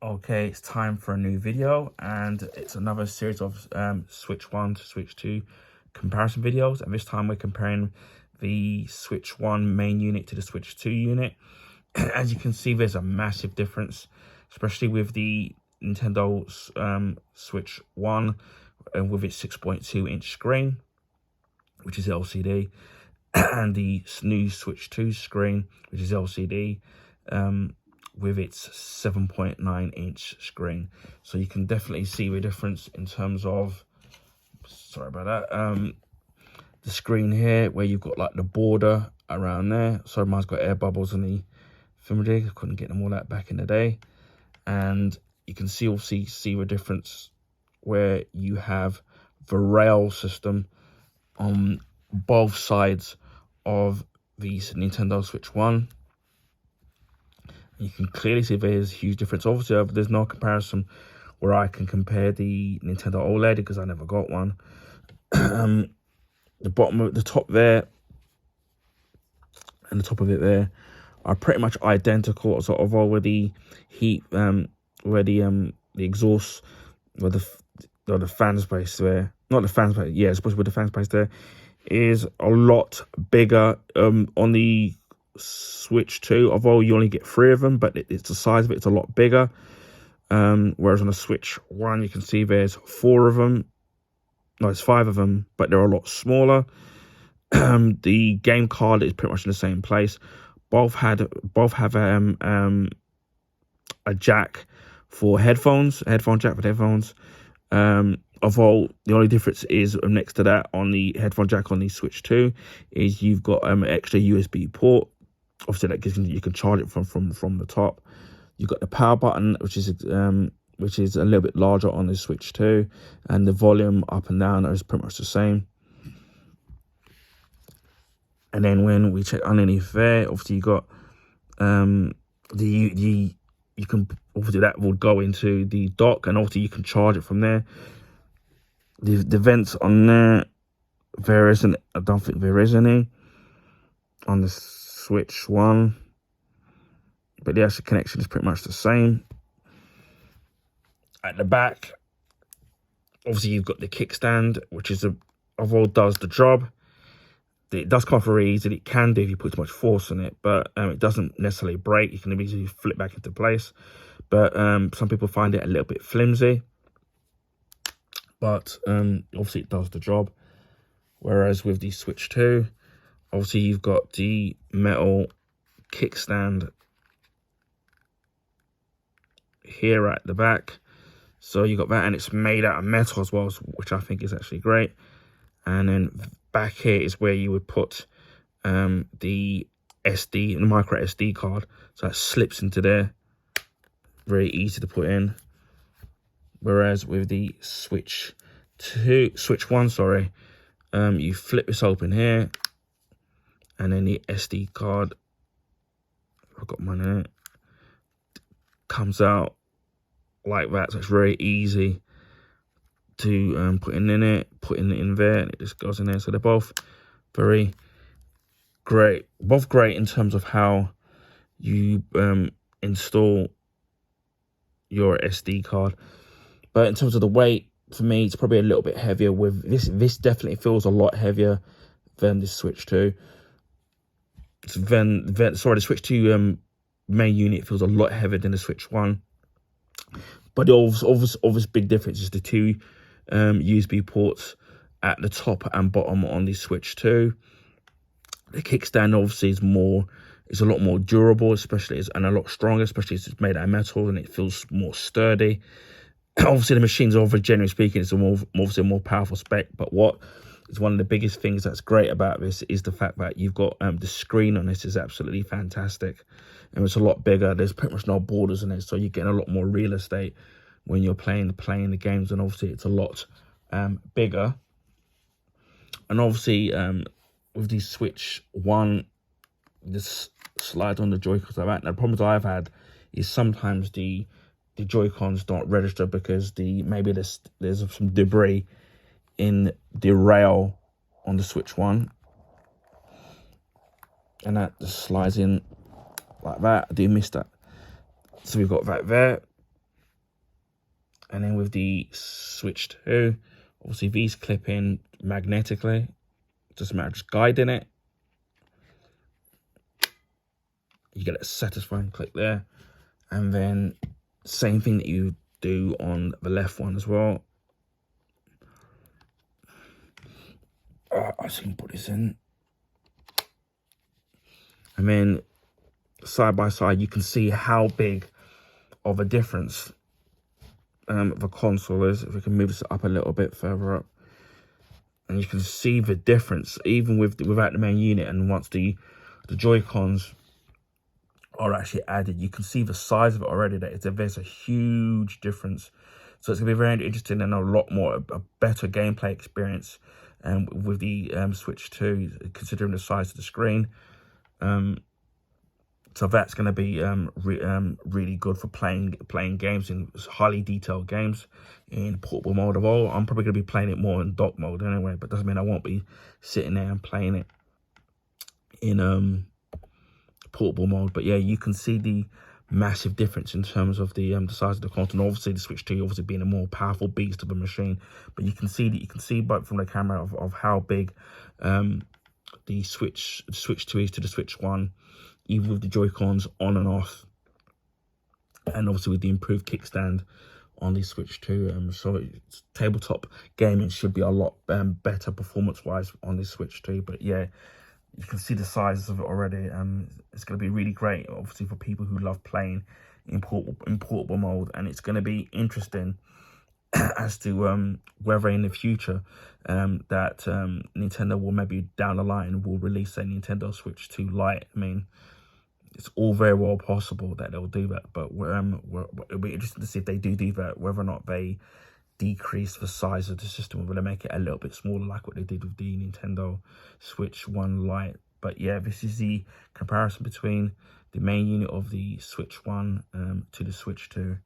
Okay, it's time for a new video, and it's another series of Switch 1 to Switch 2 comparison videos, and this time we're comparing the Switch 1 main unit to the Switch 2 unit. As you can see, there's a massive difference, especially with the Nintendo Switch 1 and with its 6.2-inch screen, which is LCD, and the new Switch 2 screen, which is LCD, with its 7.9-inch screen. So you can definitely see the difference in terms of, sorry about that, the screen here, where you've got like the border around there. Sorry, mine's got air bubbles on the film rig. I couldn't get them all that back in the day. And you can see the difference where you have the rail system on both sides of the Nintendo Switch 1. You can clearly see there's a huge difference. Obviously, there's no comparison where I can compare the Nintendo OLED because I never got one. The bottom of the top there and the top of it there are pretty much identical. Sort of over the heat, where the exhaust, where the fan space there, not the fan space, yeah, supposed to be the fan space there, is a lot bigger on the Switch 2, although you only get 3 of them, but it's the size of it's a lot bigger. Whereas on the Switch 1, you can see there's 4 of them. No, it's 5 of them, but they're a lot smaller. The game card is pretty much in the same place. Both have a jack for headphones, headphone jack for headphones. Although the only difference is next to that on the headphone jack on the Switch 2 is you've got an extra USB port. Obviously, that gives you can charge it from the top. You've got the power button, which is a little bit larger on the Switch 2, and the volume up and down is pretty much the same. And then when we check underneath there, obviously you got you can obviously that will go into the dock, and obviously you can charge it from there. The vents on there isn't. I don't think there is any on the Switch 1, but the actual connection is pretty much the same. At the back, obviously you've got the kickstand, which is overall does the job. It does come off very easily. It can do if you put too much force on it, but it doesn't necessarily break. You can easily flip back into place, but some people find it a little bit flimsy. But obviously it does the job. Whereas with the Switch 2, obviously you've got the metal kickstand here at the back. So you got that, and it's made out of metal as well, which I think is actually great. And then back here is where you would put the micro SD card. So that slips into there. Very easy to put in. Whereas with the Switch 1, sorry, you flip this open here, and then the SD card, I've got mine in it, comes out like that. So it's very easy to put in there, and it just goes in there. So they're both very great, in terms of how you install your SD card. But in terms of the weight, for me, it's probably a little bit heavier. With this definitely feels a lot heavier than the Switch 2. The Switch 2 main unit feels a lot heavier than the Switch 1. But the obvious big difference is the 2 USB ports at the top and bottom on the Switch 2. The kickstand obviously is a lot more durable, and a lot stronger, especially as it's made out of metal, and it feels more sturdy. Obviously, the machine's generally speaking, it's obviously a more powerful spec. But what is one of the biggest things that's great about this is the fact that you've got the screen on this is absolutely fantastic, and it's a lot bigger. There's pretty much no borders in it, so you're getting a lot more real estate when you're playing the games, and obviously it's a lot bigger. And obviously with the Switch 1, this slide on the Joy-Cons like that. Now, the problems I've had is sometimes the Joy-Cons don't register because maybe there's some debris in the rail on the Switch 1, and that just slides in like that. I do miss that. So we've got that there. And then with the Switch 2, obviously these clip in magnetically. Just a matter of just guiding it. You get a satisfying click there. And then same thing that you do on the left one as well. I just can put this in. And then side by side, you can see how big of a difference the console is. If we can move this up a little bit further up, and you can see the difference even without the main unit. And once the Joy-Cons are actually added, you can see the size of it already. There's a huge difference. So it's gonna be very interesting and a lot more a better gameplay experience with the Switch 2, considering the size of the screen. So that's going to be really good for playing games in highly detailed games in portable mode. Although I'm probably going to be playing it more in dock mode anyway, but doesn't mean I won't be sitting there and playing it in portable mode. But yeah, you can see the massive difference in terms of the size of the console. And obviously, the Switch 2 obviously being a more powerful beast of a machine, but you can see but from the camera of how big the Switch 2 is to the Switch 1. Even with the Joy-Cons on and off, and obviously with the improved kickstand on the Switch 2. So tabletop gaming should be a lot better performance-wise on the Switch 2. But yeah, you can see the sizes of it already. It's going to be really great, obviously, for people who love playing in portable mode. And it's going to be interesting as to whether in the future that Nintendo will maybe down the line will release a Nintendo Switch 2 Lite. I mean, it's all very well possible that they'll do that, but it'll be interesting to see if they do that, whether or not they decrease the size of the system, whether they make it a little bit smaller like what they did with the Nintendo Switch 1 Lite. But yeah, this is the comparison between the main unit of the Switch 1 to the Switch 2.